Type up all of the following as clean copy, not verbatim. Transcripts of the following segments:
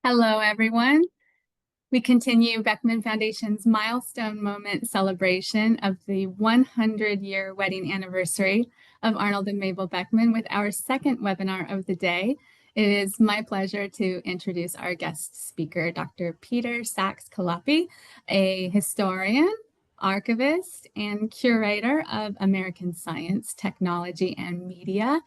Hello, everyone. We continue Beckman Foundation's Milestone Moment celebration of the 100-year wedding anniversary of Arnold and Mabel Beckman with our second webinar of the day. It is my pleasure to introduce our guest speaker, Dr. Peter Sachs Collopy, a historian, archivist, and curator of American science, technology, and media.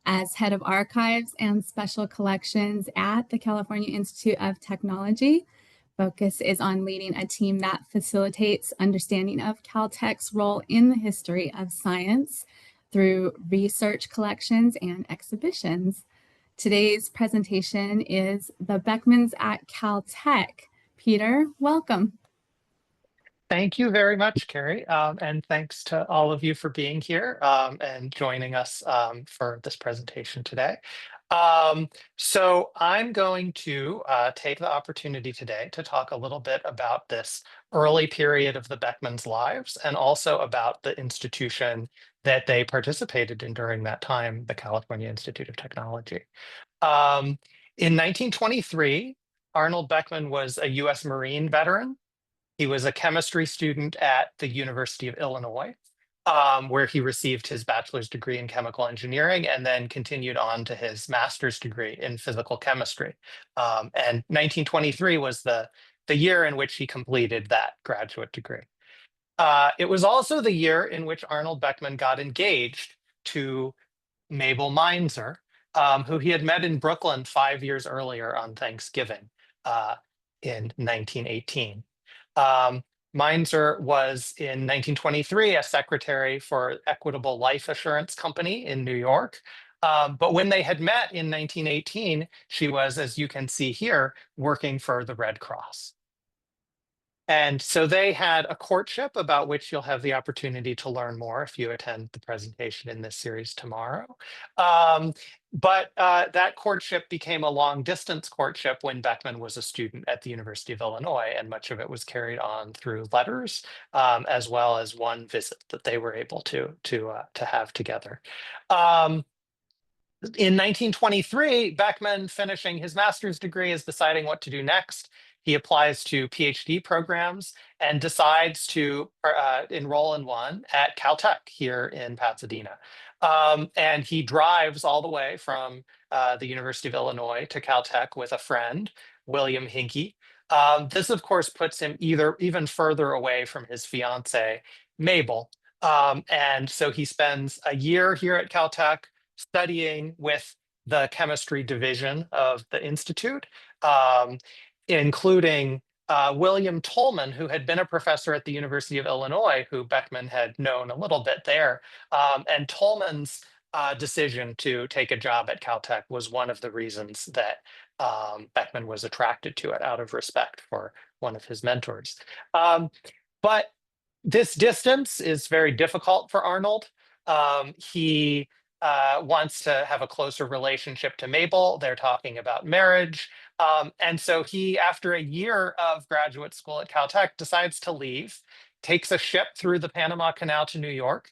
As head of archives and special collections at the California Institute of Technology. Focus is on leading a team that facilitates understanding of Caltech's role in the history of science through research collections and exhibitions. Today's presentation is the Beckmans at Caltech. Peter, welcome. Thank you very much, Carrie, and thanks to all of you for being here and joining us for this presentation today. So I'm going to take the opportunity today to talk a little bit about this early period of the Beckmans' lives and also about the institution that they participated in during that time, the California Institute of Technology. In 1923, Arnold Beckman was a U.S. Marine veteran. He was a chemistry student at the University of Illinois, where he received his bachelor's degree in chemical engineering and then continued on to his master's degree in physical chemistry. And 1923 was the year in which he completed that graduate degree. It was also the year in which Arnold Beckman got engaged to Mabel Mainzer, who he had met in Brooklyn 5 years earlier on Thanksgiving in 1918. Mainzer was in 1923 a secretary for Equitable Life Assurance Company in New York. But when they had met in 1918, she was, as you can see here, working for the Red Cross. And so they had a courtship about which you'll have the opportunity to learn more if you attend the presentation in this series tomorrow. But that courtship became a long distance courtship when Beckman was a student at the University of Illinois, and much of it was carried on through letters, as well as one visit that they were able to have together. In 1923, Beckman, finishing his master's degree, is deciding what to do next. He applies to PhD programs and decides to enroll in one at Caltech here in Pasadena. And he drives all the way from the University of Illinois to Caltech with a friend, William Hinkey. This, of course, puts him even further away from his fiancée, Mabel. And so he spends a year here at Caltech studying with the chemistry division of the Institute, including William Tolman, who had been a professor at the University of Illinois, who Beckman had known a little bit there. And Tolman's decision to take a job at Caltech was one of the reasons that Beckman was attracted to it, out of respect for one of his mentors. But this distance is very difficult for Arnold. He wants to have a closer relationship to Mabel. They're talking about marriage. And so he, after a year of graduate school at Caltech, decides to leave, takes a ship through the Panama Canal to New York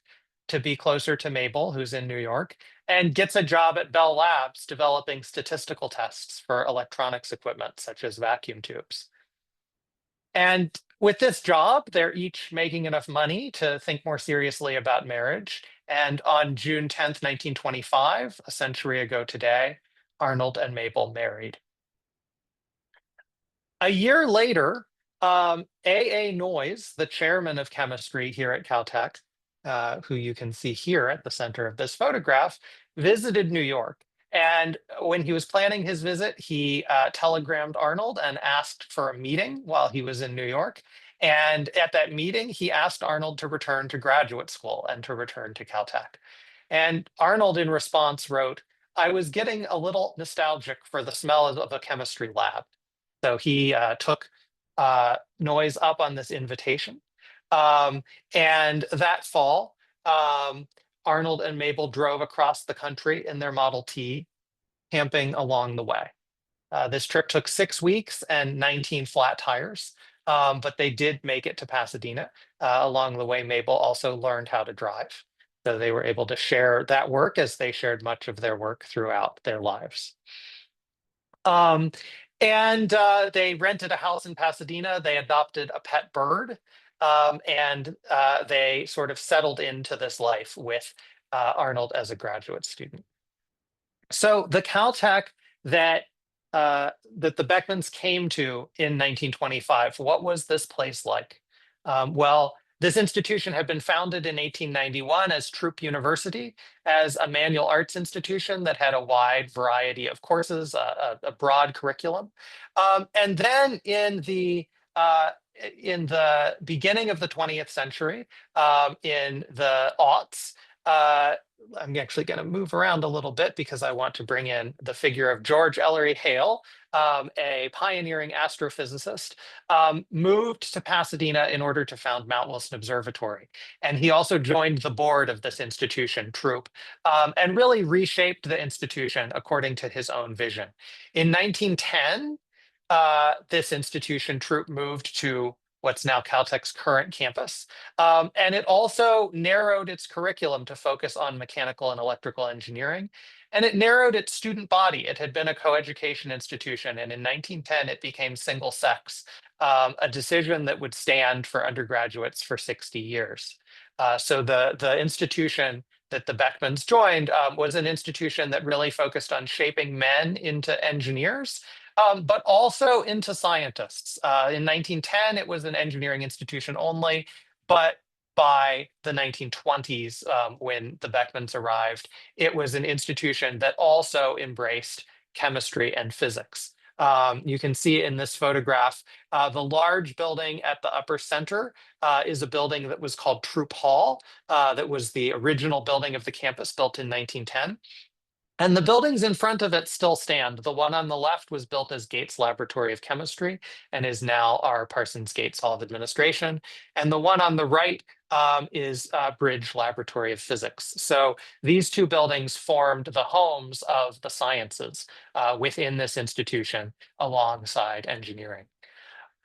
to be closer to Mabel, who's in New York, and gets a job at Bell Labs developing statistical tests for electronics equipment, such as vacuum tubes. And with this job, they're each making enough money to think more seriously about marriage. And on June 10th, 1925, a century ago today, Arnold and Mabel married. A year later, A.A. Noyes, the chairman of chemistry here at Caltech, who you can see here at the center of this photograph, visited New York. And when he was planning his visit, he telegrammed Arnold and asked for a meeting while he was in New York. And at that meeting, he asked Arnold to return to graduate school and to return to Caltech. And Arnold, in response, wrote, "I was getting a little nostalgic for the smell of a chemistry lab." So he took Noyes up on this invitation. And that fall, Arnold and Mabel drove across the country in their Model T, camping along the way. This trip took 6 weeks and 19 flat tires, but they did make it to Pasadena. Along the way, Mabel also learned how to drive. So they were able to share that work as they shared much of their work throughout their lives. And they rented a house in Pasadena. They adopted a pet bird, and they sort of settled into this life with Arnold as a graduate student. So the Caltech that that the Beckmans came to in 1925, what was this place like? Well, this institution had been founded in 1891 as Troup University, as a manual arts institution that had a wide variety of courses, a broad curriculum. And then in the beginning of the 20th century, in the aughts, I'm actually going to move around a little bit because I want to bring in the figure of George Ellery Hale, a pioneering astrophysicist, moved to Pasadena in order to found Mount Wilson Observatory. And he also joined the board of this institution, Troup, and really reshaped the institution according to his own vision. In 1910, this institution, Troup, moved to what's now Caltech's current campus. And it also narrowed its curriculum to focus on mechanical and electrical engineering. And it narrowed its student body. It had been a coeducation institution. And in 1910, it became single sex, a decision that would stand for undergraduates for 60 years. So the institution that the Beckmans joined was an institution that really focused on shaping men into engineers, but also into scientists. In 1910, it was an engineering institution only, but by the 1920s, when the Beckmans arrived, it was an institution that also embraced chemistry and physics. You can see in this photograph, the large building at the upper center is a building that was called Troup Hall, that was the original building of the campus built in 1910. And the buildings in front of it still stand. The one on the left was built as Gates Laboratory of Chemistry and is now our Parsons Gates Hall of Administration. And the one on the right is Bridge Laboratory of Physics. So these two buildings formed the homes of the sciences within this institution alongside engineering.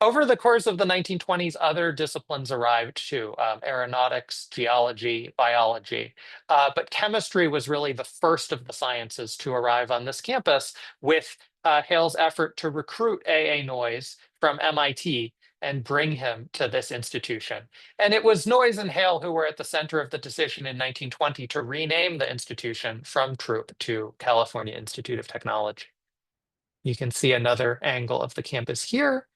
Over the course of the 1920s, other disciplines arrived too, aeronautics, geology, biology. But chemistry was really the first of the sciences to arrive on this campus with Hale's effort to recruit A.A. Noyes from MIT and bring him to this institution. And it was Noyes and Hale who were at the center of the decision in 1920 to rename the institution from Troup to California Institute of Technology. You can see another angle of the campus here.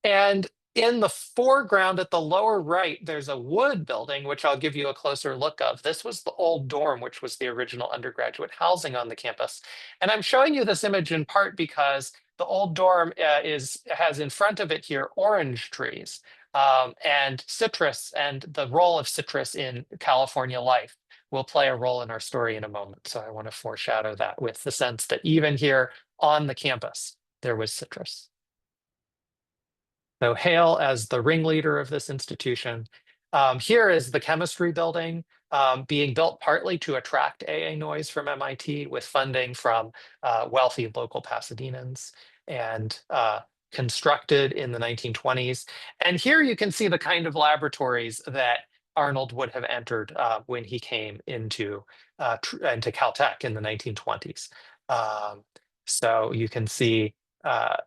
And in the foreground at the lower right, there's a wood building, which I'll give you a closer look of. This was the old dorm, which was the original undergraduate housing on the campus. And I'm showing you this image in part because the old dorm has in front of it here orange trees and citrus, and the role of citrus in California life will play a role in our story in a moment. So I want to foreshadow that with the sense that even here on the campus, there was citrus. So Hale as the ringleader of this institution. Here is the chemistry building being built partly to attract A.A. Noyes from MIT with funding from wealthy local Pasadenans, and constructed in the 1920s. And here you can see the kind of laboratories that Arnold would have entered when he came into Caltech in the 1920s. So you can see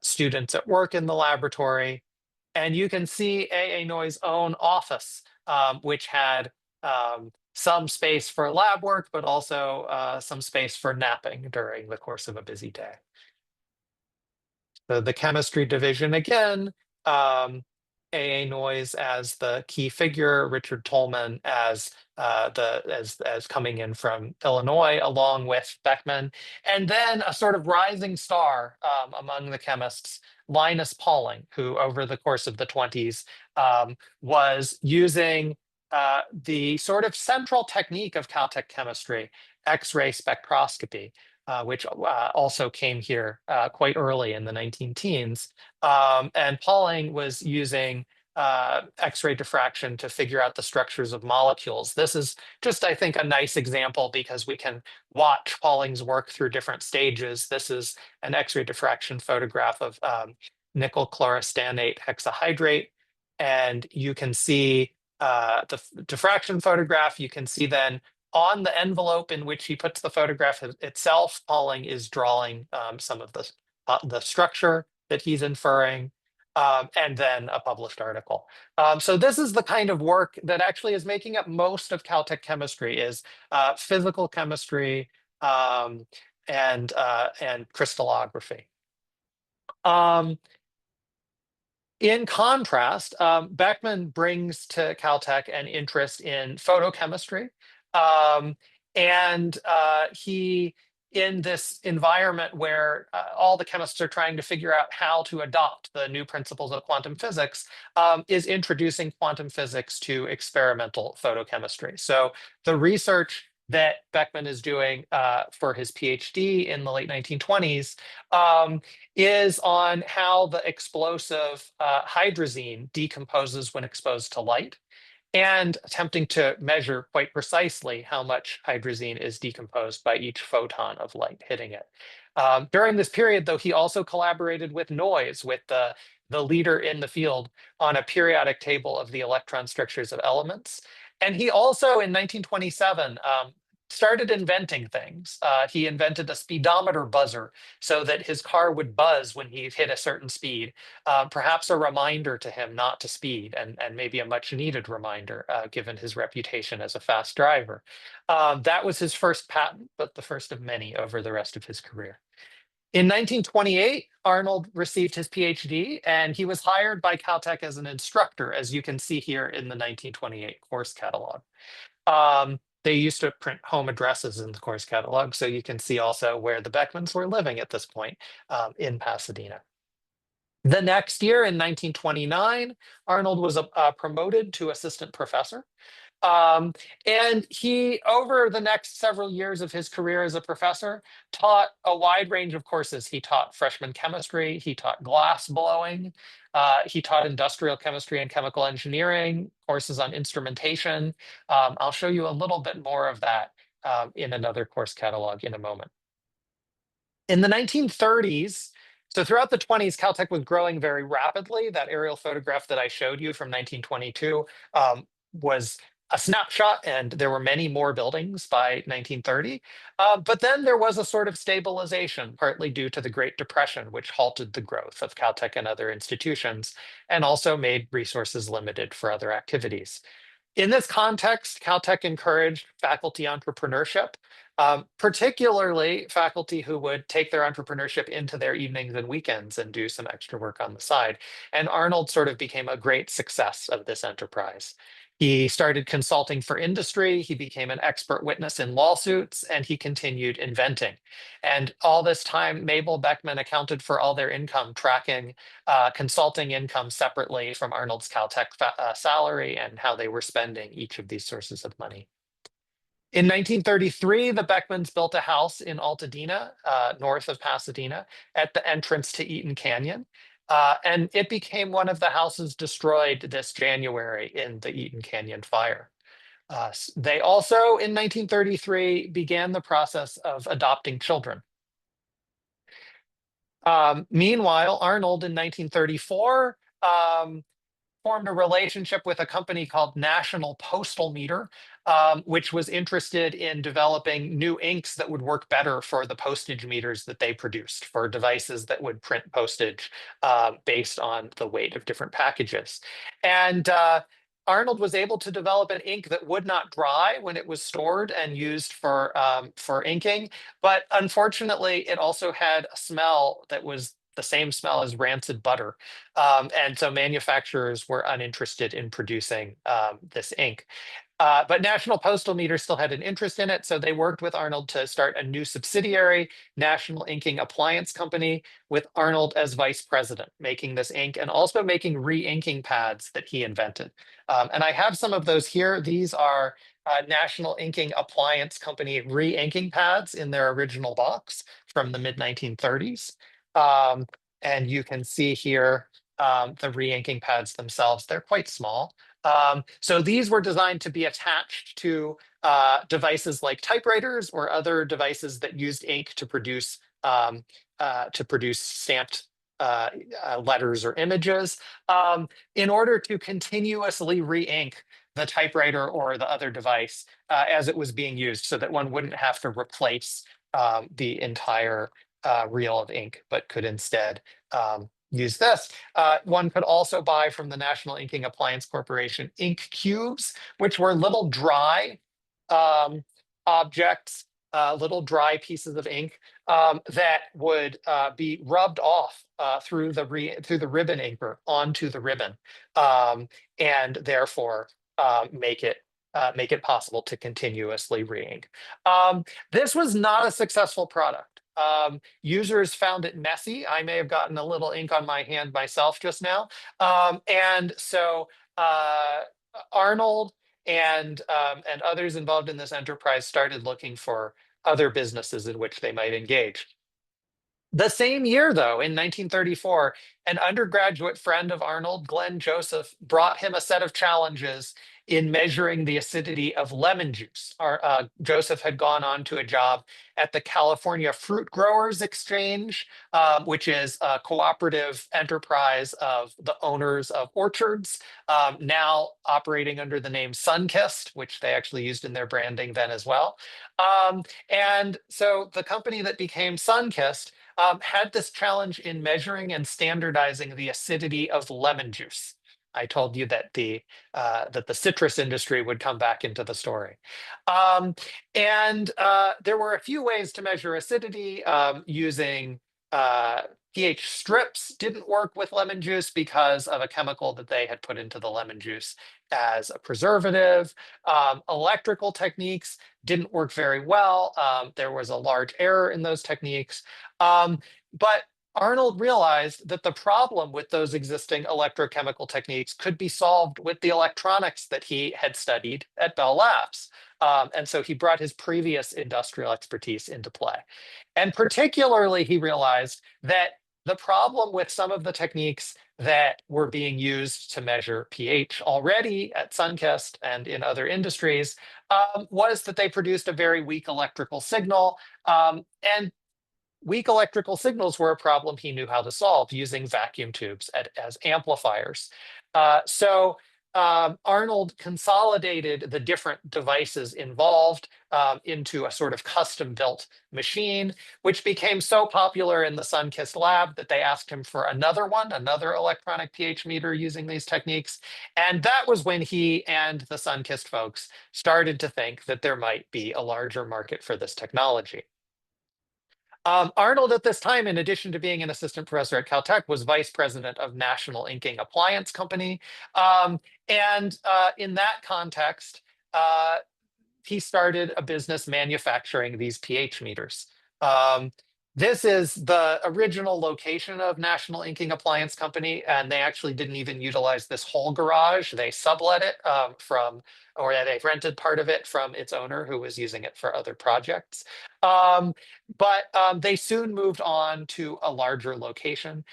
students at work in the laboratory. And you can see A.A. Noyes' own office, which had some space for lab work, but also some space for napping during the course of a busy day. So the chemistry division again, A.A. Noyes as the key figure, Richard Tolman as coming in from Illinois, along with Beckman, and then a sort of rising star among the chemists, Linus Pauling, who over the course of the 20s was using the sort of central technique of Caltech chemistry, X-ray spectroscopy, which also came here quite early in the 19-teens. And Pauling was using X-ray diffraction to figure out the structures of molecules. This is just, I think, a nice example because we can watch Pauling's work through different stages. This is an X-ray diffraction photograph of nickel chlorostanate hexahydrate. And you can see the diffraction photograph. You can see then on the envelope in which he puts the photograph itself, Pauling is drawing some of the structure. that he's inferring, and then a published article. So this is the kind of work that actually is making up most of Caltech chemistry, is physical chemistry and crystallography. In contrast, Beckman brings to Caltech an interest in photochemistry. And he, in this environment where all the chemists are trying to figure out how to adopt the new principles of quantum physics, is introducing quantum physics to experimental photochemistry. So the research that Beckman is doing for his PhD in the late 1920s is on how the explosive hydrazine decomposes when exposed to light, and attempting to measure quite precisely how much hydrazine is decomposed by each photon of light hitting it. During this period, though, he also collaborated with Noyes, with the leader in the field, on a periodic table of the electron structures of elements. And he also, in 1927, started inventing things. He invented a speedometer buzzer so that his car would buzz when he hit a certain speed, perhaps a reminder to him not to speed, and maybe a much needed reminder given his reputation as a fast driver. That was his first patent, but the first of many over the rest of his career. In 1928, Arnold received his PhD, and he was hired by Caltech as an instructor, as you can see here in the 1928 course catalog. They used to print home addresses in the course catalog, so you can see also where the Beckmans were living at this point, in Pasadena. The next year, in 1929, Arnold was promoted to assistant professor. And he, over the next several years of his career as a professor, taught a wide range of courses. He taught freshman chemistry, he taught glass blowing, he taught industrial chemistry and chemical engineering, courses on instrumentation. I'll show you a little bit more of that in another course catalog in a moment. In the 1930s, so throughout the 20s, Caltech was growing very rapidly. That aerial photograph that I showed you from 1922 was a snapshot, and there were many more buildings by 1930. But then there was a sort of stabilization, partly due to the Great Depression, which halted the growth of Caltech and other institutions, and also made resources limited for other activities. In this context, Caltech encouraged faculty entrepreneurship, particularly faculty who would take their entrepreneurship into their evenings and weekends and do some extra work on the side. And Arnold sort of became a great success of this enterprise. He started consulting for industry, he became an expert witness in lawsuits, and he continued inventing. And all this time, Mabel Beckman accounted for all their income, tracking consulting income separately from Arnold's Caltech salary and how they were spending each of these sources of money. In 1933, the Beckmans built a house in Altadena, north of Pasadena, at the entrance to Eaton Canyon. And it became one of the houses destroyed this January in the Eaton Canyon fire. They also, in 1933, began the process of adopting children. Meanwhile, Arnold in 1934 formed a relationship with a company called National Postal Meter, which was interested in developing new inks that would work better for the postage meters that they produced, for devices that would print postage based on the weight of different packages. And Arnold was able to develop an ink that would not dry when it was stored and used for inking, but unfortunately, it also had a smell that was the same smell as rancid butter. And so manufacturers were uninterested in producing this ink. But National Postal Meter still had an interest in it, so they worked with Arnold to start a new subsidiary, National Inking Appliance Company, with Arnold as vice president, making this ink and also making re-inking pads that he invented. And I have some of those here. These are National Inking Appliance Company re-inking pads in their original box from the mid-1930s. And you can see here the re-inking pads themselves. They're quite small. So these were designed to be attached to devices like typewriters or other devices that used ink to produce stamped letters or images, in order to continuously re-ink the typewriter or the other device as it was being used, so that one wouldn't have to replace the entire reel of ink, but could instead use this. One could also buy from the National Inking Appliance Corporation ink cubes, which were little dry objects, little dry pieces of ink that would be rubbed off through the ribbon inker onto the ribbon, and therefore make it possible to continuously re-ink. This was not a successful product. Users found it messy. I may have gotten a little ink on my hand myself just now. And so Arnold and others involved in this enterprise started looking for other businesses in which they might engage. The same year, though, in 1934, an undergraduate friend of Arnold, Glenn Joseph, brought him a set of challenges in measuring the acidity of lemon juice. Joseph had gone on to a job at the California Fruit Growers Exchange, which is a cooperative enterprise of the owners of orchards, now operating under the name Sunkist, which they actually used in their branding then as well. And so the company that became Sunkist had this challenge in measuring and standardizing the acidity of lemon juice. I told you that the citrus industry would come back into the story. There were a few ways to measure acidity. Using pH strips didn't work with lemon juice because of a chemical that they had put into the lemon juice as a preservative. Electrical techniques didn't work very well. There was a large error in those techniques. But Arnold realized that the problem with those existing electrochemical techniques could be solved with the electronics that he had studied at Bell Labs. And so he brought his previous industrial expertise into play. And particularly, he realized that the problem with some of the techniques that were being used to measure pH already at Sunkist and in other industries was that they produced a very weak electrical signal. And weak electrical signals were a problem he knew how to solve using vacuum tubes as amplifiers. So Arnold consolidated the different devices involved into a sort of custom-built machine, which became so popular in the Sunkist lab that they asked him for another electronic pH meter using these techniques. And that was when he and the Sunkist folks started to think that there might be a larger market for this technology. Arnold at this time, in addition to being an assistant professor at Caltech, was vice president of National Inking Appliance Company. In that context, he started a business manufacturing these pH meters. This is the original location of National Inking Appliance Company, and they actually didn't even utilize this whole garage. They sublet it or they rented part of it from its owner, who was using it for other projects. But they soon moved on to a larger location,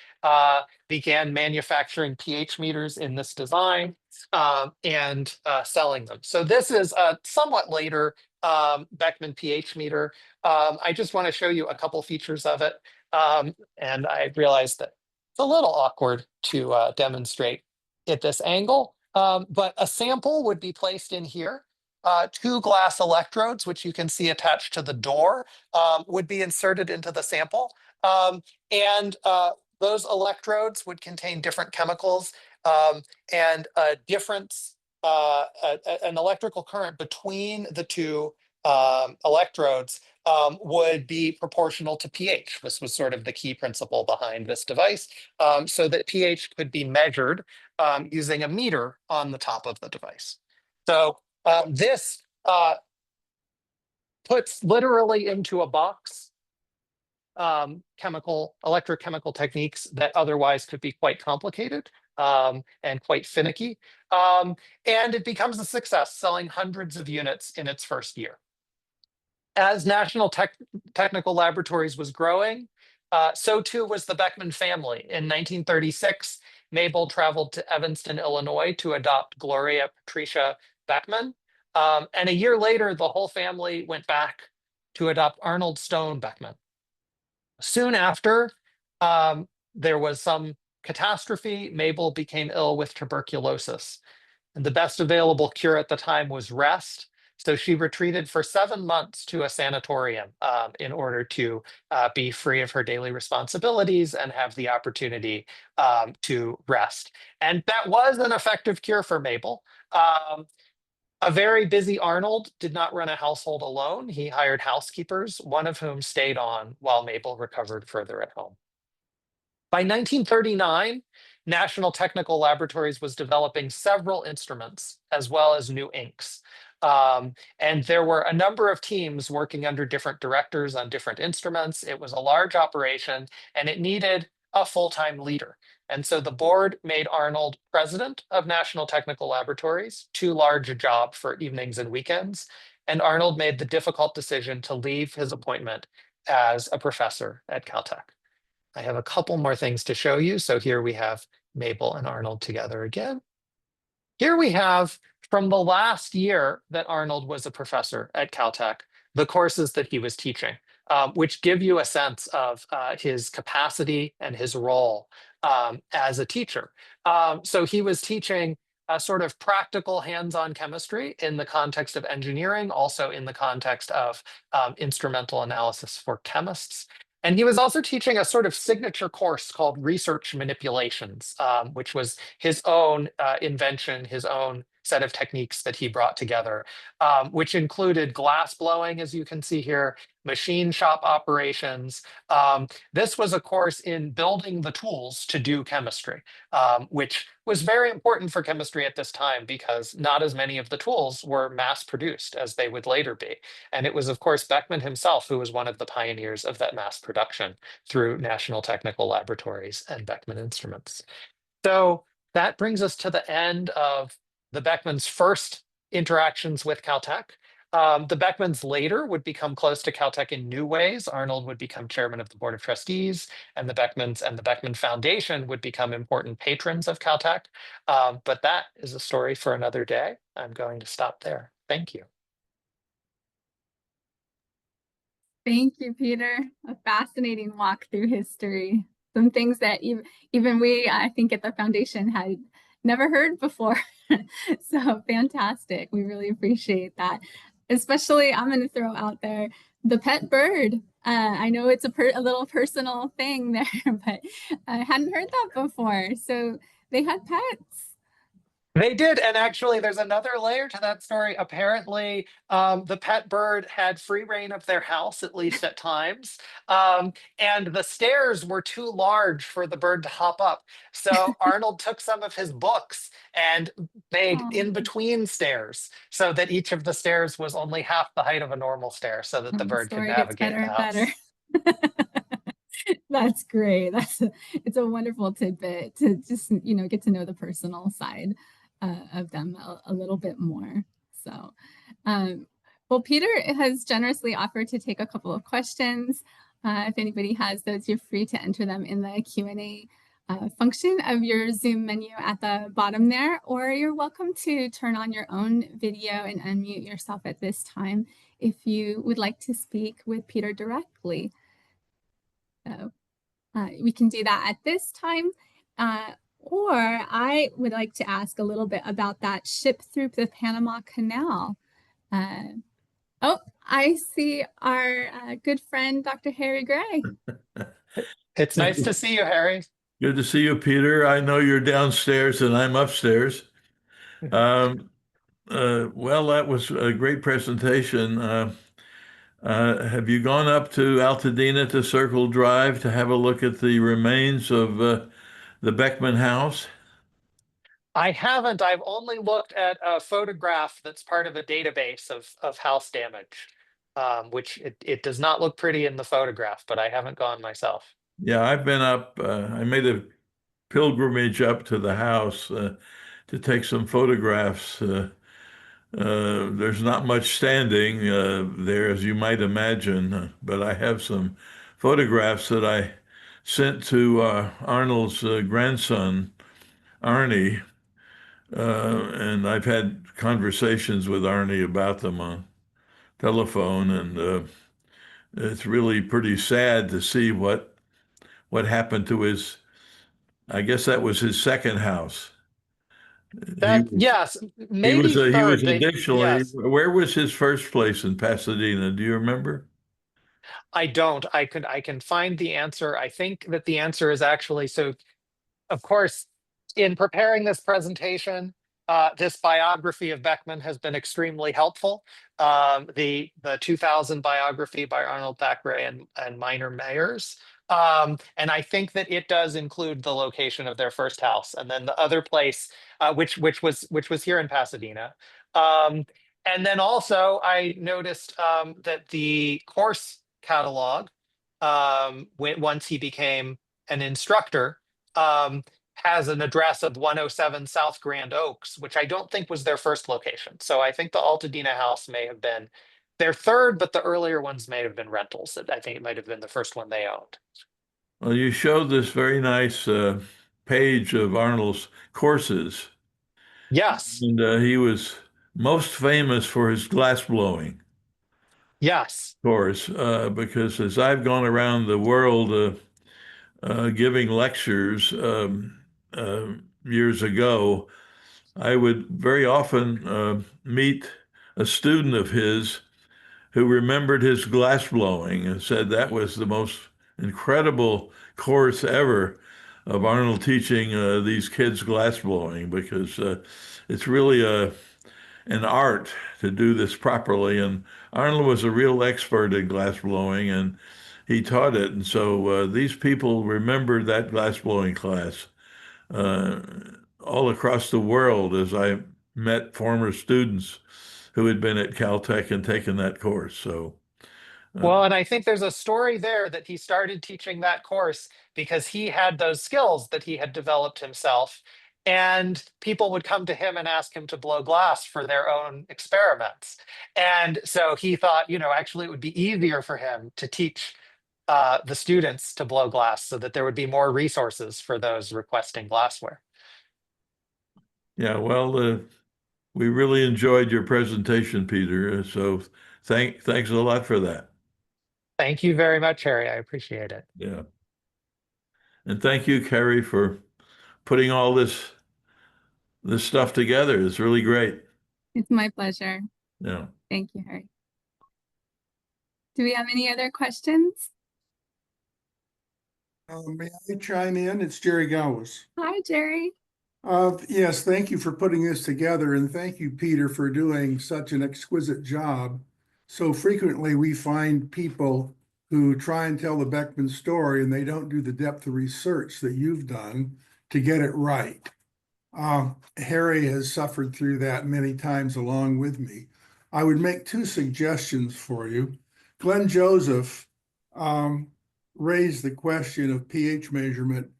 began manufacturing pH meters in this design, and selling them. So this is a somewhat later Beckman pH meter. I just want to show you a couple features of it. And I realized that it's a little awkward to demonstrate at this angle, but a sample would be placed in here. Two glass electrodes, which you can see attached to the door, would be inserted into the sample. And those electrodes would contain different chemicals, and a difference, an electrical current between the two electrodes would be proportional to pH. This was sort of the key principle behind this device, so that pH could be measured using a meter on the top of the device. So this puts literally into a box electrochemical techniques that otherwise could be quite complicated and quite finicky. And it becomes a success, selling hundreds of units in its first year. As National Technical Laboratories was growing, so too was the Beckman family. In 1936, Mabel traveled to Evanston, Illinois to adopt Gloria Patricia Beckman. And a year later, the whole family went back to adopt Arnold Stone Beckman. Soon after, there was some catastrophe. Mabel became ill with tuberculosis. And the best available cure at the time was rest. So she retreated for 7 months to a sanatorium in order to be free of her daily responsibilities and have the opportunity to rest. And that was an effective cure for Mabel. A very busy Arnold did not run a household alone. He hired housekeepers, one of whom stayed on while Mabel recovered further at home. By 1939, National Technical Laboratories was developing several instruments as well as new inks. And there were a number of teams working under different directors on different instruments. It was a large operation and it needed a full-time leader. And so the board made Arnold president of National Technical Laboratories, too large a job for evenings and weekends. And Arnold made the difficult decision to leave his appointment as a professor at Caltech. I have a couple more things to show you. So here we have Mabel and Arnold together again. Here we have from the last year that Arnold was a professor at Caltech, the courses that he was teaching, which give you a sense of his capacity and his role as a teacher. So he was teaching a sort of practical hands-on chemistry in the context of engineering, also in the context of instrumental analysis for chemists. And he was also teaching a sort of signature course called Research Manipulations, which was his own invention, his own set of techniques that he brought together, which included glass blowing, as you can see here, machine shop operations. This was a course in building the tools to do chemistry, which was very important for chemistry at this time because not as many of the tools were mass produced as they would later be. And it was, of course, Beckman himself who was one of the pioneers of that mass production through National Technical Laboratories and Beckman Instruments. So that brings us to the end of the Beckmans' first interactions with Caltech. The Beckmans later would become close to Caltech in new ways. Arnold would become chairman of the board of trustees, and the Beckmans and the Beckman Foundation would become important patrons of Caltech. But that is a story for another day. I'm going to stop there. Thank you. Thank you, Peter. A fascinating walk through history. Some things that even we, I think, at the foundation had never heard before. So fantastic. We really appreciate that. Especially, I'm going to throw out there the pet bird. I know it's a little personal thing there, but I hadn't heard that before. So they had pets. They did, and actually there's another layer to that story. Apparently, the pet bird had free reign of their house, at least at times, and the stairs were too large for the bird to hop up. So Arnold took some of his books and made in-between stairs so that each of the stairs was only half the height of a normal stair so that the The bird could story gets navigate better the and house. better. That's great. It's a wonderful tidbit to just get to know the personal side of them a little bit more. So, well, Peter has generously offered to take a couple of questions. If anybody has those, you're free to enter them in the Q&A function of your Zoom menu at the bottom there, or you're welcome to turn on your own video and unmute yourself at this time if you would like to speak with Peter directly. So we can do that at this time. Or I would like to ask a little bit about that ship through the Panama Canal. Oh, I see our good friend, Dr. Harry Gray. It's nice to see you, Harry. Good to see you, Peter. I know you're downstairs and I'm upstairs. Well, that was a great presentation. Have you gone up to Altadena to Circle Drive to have a look at the remains of the Beckman house? I haven't. I've only looked at a photograph that's part of a database of house damage, which it does not look pretty in the photograph, but I haven't gone myself. Yeah, I've been up. I made a pilgrimage up to the house to take some photographs. There's not much standing there, as you might imagine, but I have some photographs that I sent to Arnold's grandson, Arnie, and I've had conversations with Arnie about them on telephone, and it's really pretty sad to see what happened to his, I guess that was his second house. He That was yes, maybe he was third. additionally, Yes, where was his first place in Pasadena? Do you remember? I don't. I can find the answer. I think that the answer is actually so. Of course, in preparing this presentation, this biography of Beckman has been extremely helpful. The 2000 biography by Arnold Beckman and Minor Mayers. And I think that it does include the location of their first house, and then the other place, which was here in Pasadena. And then also I noticed that the course catalog, once he became an instructor, um, has an address of 107 South Grand Oaks, which I don't think was their first location. So I think the Altadena house may have been their third, but the earlier ones may have been rentals. I think it might have been the first one they owned. Well, you showed this very nice page of Arnold's courses, Yes, and he was most famous for his glass blowing yes. course, because as I've gone around the world giving lectures years ago, I would very often meet a student of his who remembered his glass blowing and said that was the most incredible course ever of Arnold teaching these kids glass blowing, because it's really an art to do this properly. And Arnold was a real expert in glass blowing, and he taught it. And so these people remembered that glass blowing class uh, all across the world as I met former students who had been at Caltech and taken that course. So, Well, and I think there's a story there that he started teaching that course because he had those skills that he had developed himself. And people would come to him and ask him to blow glass for their own experiments. And so he thought, actually it would be easier for him to teach the students to blow glass so that there would be more resources for those requesting glassware. yeah, well, we really enjoyed your presentation, Peter. So thanks a lot for that. Thank you very much, Harry. I appreciate it. Yeah. And thank you, Carrie, for putting all this stuff together. It's really great. It's my pleasure. Yeah. Thank you, Harry. Do we have any other questions? May I chime in? It's Jerry Gowes. Hi, Jerry. Yes, thank you for putting this together, and thank you, Peter, for doing such an exquisite job. So frequently we find people who try and tell the Beckman story and they don't do the depth of research that you've done to get it right. Harry has suffered through that many times along with me. I would make two suggestions for you. Glenn Joseph raised the question of pH measurement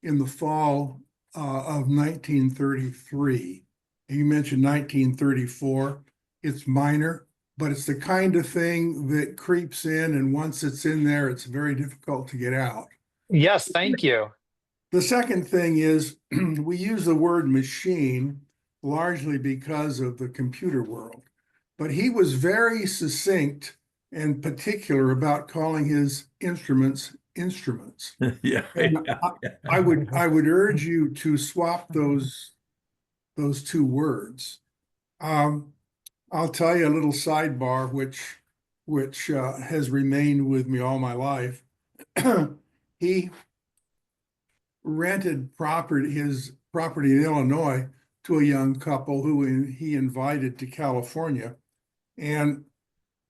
in the fall of 1933. You mentioned 1934. It's minor, but it's the kind of thing that creeps in, and once it's in there, it's very difficult to get out. Yes, thank you. The second thing is we use the word machine largely because of the computer world, but he was very succinct and particular about calling his instruments. Yeah. And I would urge you to swap those two words. I'll tell you a little sidebar which has remained with me all my life. He rented his property in Illinois to a young couple who he invited to California, and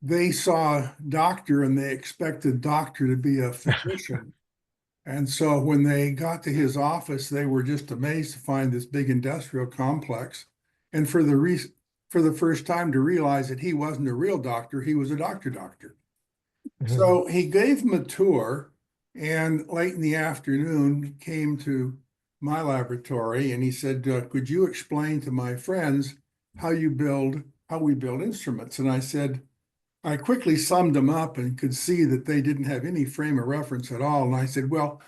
they saw a doctor and they expected doctor to be a physician. And so when they got to his office, they were just amazed to find this big industrial complex. And for the first time to realize that he wasn't a real doctor, he was a doctor. So he gave them a tour, and late in the afternoon came to my laboratory and he said, could you explain to my friends how we build instruments? And I said, I quickly summed them up and could see that they didn't have any frame of reference at all. And I said, well,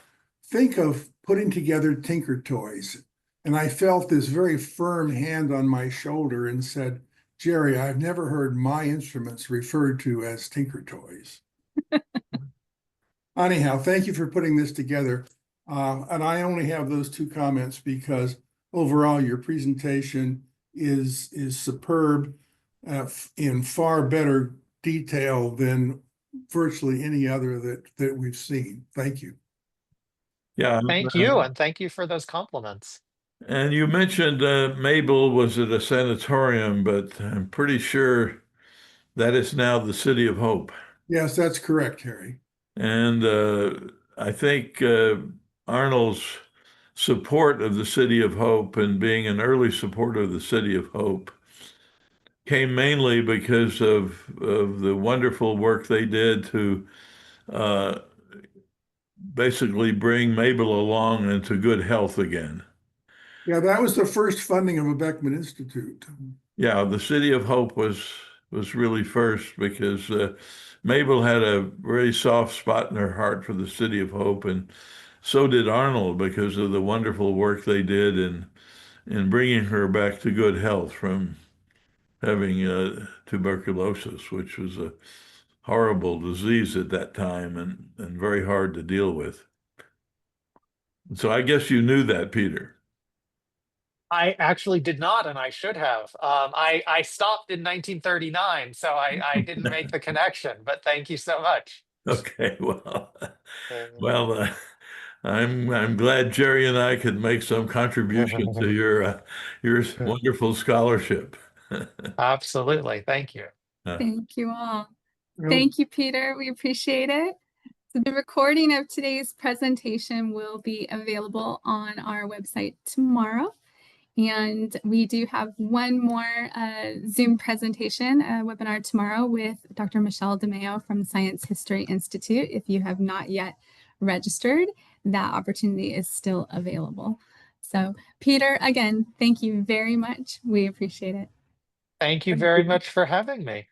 think of putting together Tinker Toys. And I felt this very firm hand on my shoulder and said, Jerry, I've never heard my instruments referred to as Tinker Toys. Anyhow, thank you for putting this together. And I only have those two comments because overall, your presentation is superb, in far better detail than virtually any other that we've seen. Thank you. Yeah. Thank you, and thank you for those compliments. And you mentioned Mabel was at a sanatorium, but I'm pretty sure that is now the City of Hope. Yes, that's correct, Harry. And I think Arnold's support of the City of Hope and being an early supporter of the City of Hope came mainly because of the wonderful work they did to uh, basically bring Mabel along into good health again. Yeah, that was the first funding of a Beckman Institute. Yeah, the City of Hope was really first because Mabel had a very soft spot in her heart for the City of Hope, and so did Arnold because of the wonderful work they did in bringing her back to good health from having tuberculosis, which was a horrible disease at that time and very hard to deal with. So I guess you knew that, Peter. I actually did not, and I should have. I stopped in 1939, so I didn't make the connection. But thank you so much. Okay, well, I'm glad Jerry and I could make some contribution to your wonderful scholarship. Absolutely, thank you. Thank you all. Well, Thank you, Peter. We appreciate it. So the recording of today's presentation will be available on our website tomorrow. And we do have one more Zoom presentation, webinar tomorrow with Dr. Michelle DeMeo from the Science History Institute. If you have not yet registered, that opportunity is still available. So Peter, again, thank you very much. We appreciate it. Thank you very much for having me.